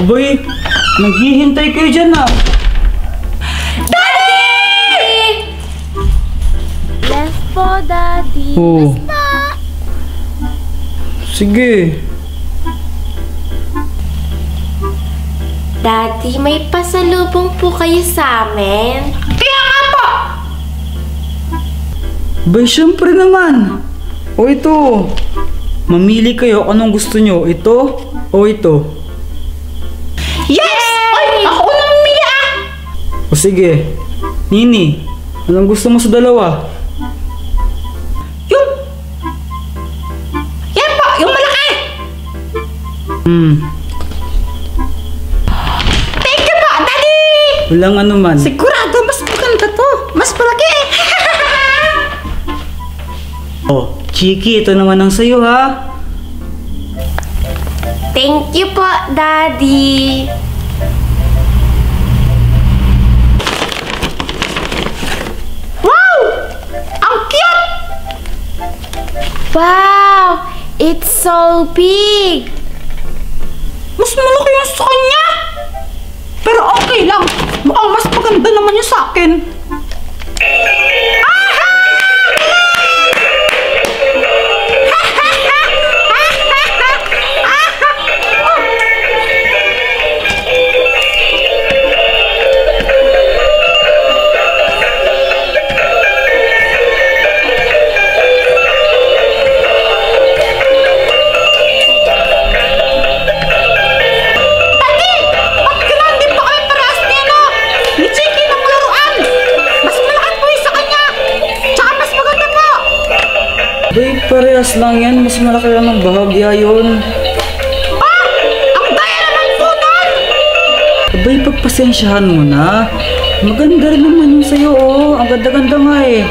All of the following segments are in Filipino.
Boy, naghihintay kayo dyan ah. Daddy! Left po, Daddy. Oh. Basta. Sige. Daddy, may pasalubong po kayo sa amin. Kaya nga po! Bay, syempre naman. O ito. Mamili kayo kung anong gusto nyo. Ito o ito. Yes! Ay, ako na mamili ah! O sige. Nini, anong gusto mo sa dalawa? Yung... Yan po, yung malaki! Thank you po, Daddy! Walang anuman. Sigurado, mas maganda to. Mas malaki. Oh, Chiki, ito naman ang sayo ha. Thank you po, Daddy. Wow! Ang cute! Wow! It's so big! Mas malaki yung sa kanya! Pero okay lang. Mukhang mas maganda naman yung sa akin. Bay, parehas lang yan. Mas malaki lang ng bahagya yun. Ah! Ang daya naman po nun! Abay, pagpasensyahan mo na. Maganda rin naman yung sayo, oh. Ang ganda-ganda nga eh.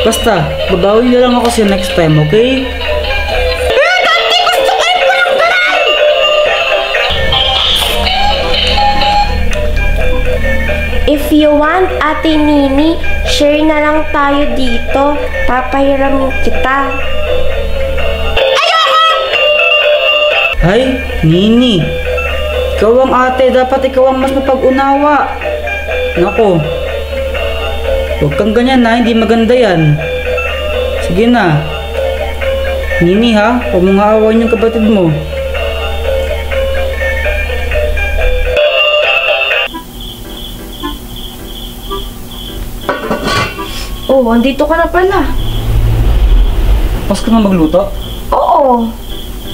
Basta, babawi na lang ako sa next time, okay? Dati gusto ko yung walang ganan! If you want, Ate Nini, share na lang tayo dito. Papahiramin kita. Hay, Nini. Ikaw ang ate, dapat ikaw ang mas mapag-unawa. Nako. Huwag kang ganyan na, hindi maganda yan. Sige na. Nini ha, huwag mong aawain yung kapatid mo. Oh, andito ka na pala. Pas ka na magluto? Oo.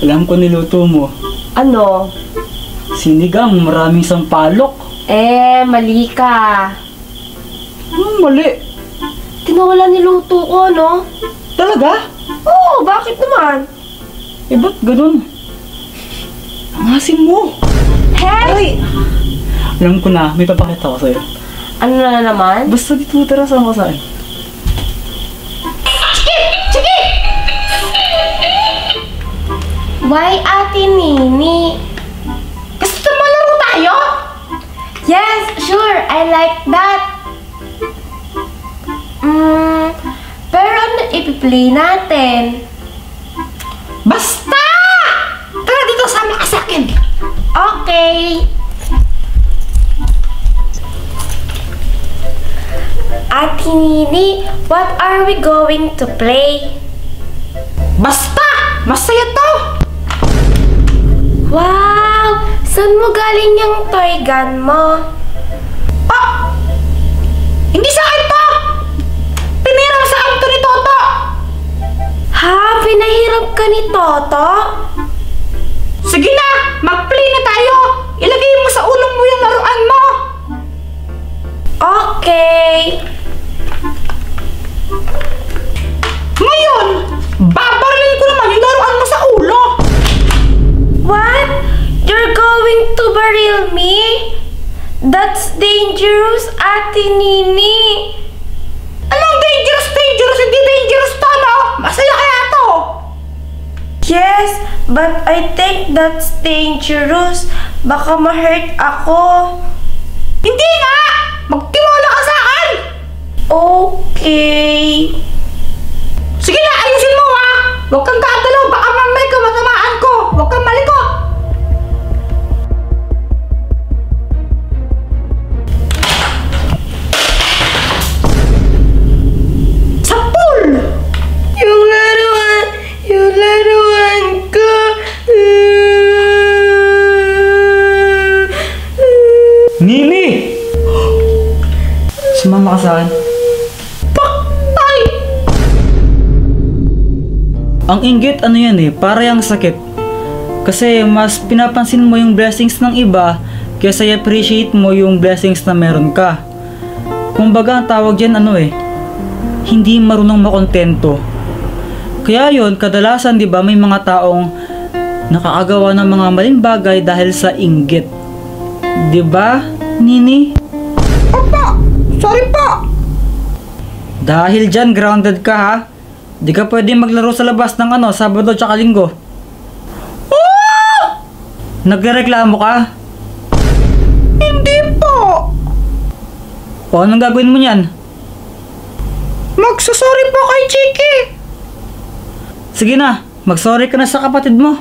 Alam ko niluto mo. Ano? Sinigang, maraming sampalok. Mali ka. Mali. Tinawala niluto ko, no? Talaga? Oo, bakit naman? Ba't ganun? Ang asim mo. Hey! Alam ko na, may papakita ko sa'yo. Ano na naman? Basta dito, tara, sama ka sa'yo. Sige! Why, Ate Nini? Gusto mo laro tayo? Yes, sure. I like that. Pero ano ipi-play natin? Basta! Tara dito, sama ka sa akin. Okay. Ate Nini, what are we going to play? Basta! Masaya to! Wow! Saan mo galing yung toy gun mo? Oh! Hindi sa akin to! Pinahiram sa akin to ni Toto! Ha? Pinahiram ka ni Toto? Sige na! Mag-play na tayo! Ilagay mo sa ulo mo yung laruan mo! Okay! Ngayon, babarilin ko naman yung laruan mo sa ulo! What? You're going to baril me? That's dangerous, Ate Nini! Anong dangerous? Hindi dangerous to, no? Masaya kaya to! Yes, but I think that's dangerous. Baka ma-hurt ako. Hindi nga! Magtiwala ka sa akin! Okay. Sige na, ayusin mo ha! Huwag kang gagalaw, baka mamay ka matamaan ko! Huwag kang maliko! Ang inggit ano yan para yung sakit. Kasi mas pinapansin mo yung blessings ng iba kaysa i-appreciate mo yung blessings na meron ka. Kumbaga ang tawag dyan hindi marunong makontento. Kaya yun, kadalasan 'di ba may mga taong nakakagawa ng mga maling bagay dahil sa inggit. 'Di ba, Nini? Opo! Sorry po! Dahil dyan, grounded ka ha. Di ka pwede maglaro sa labas ng Sabado tsaka Linggo. Oh! Nagrereklamo ka? Hindi po! O anong gagawin mo niyan? Magsasorry po kay Chiki! Sige na, mag-sorry ka na sa kapatid mo.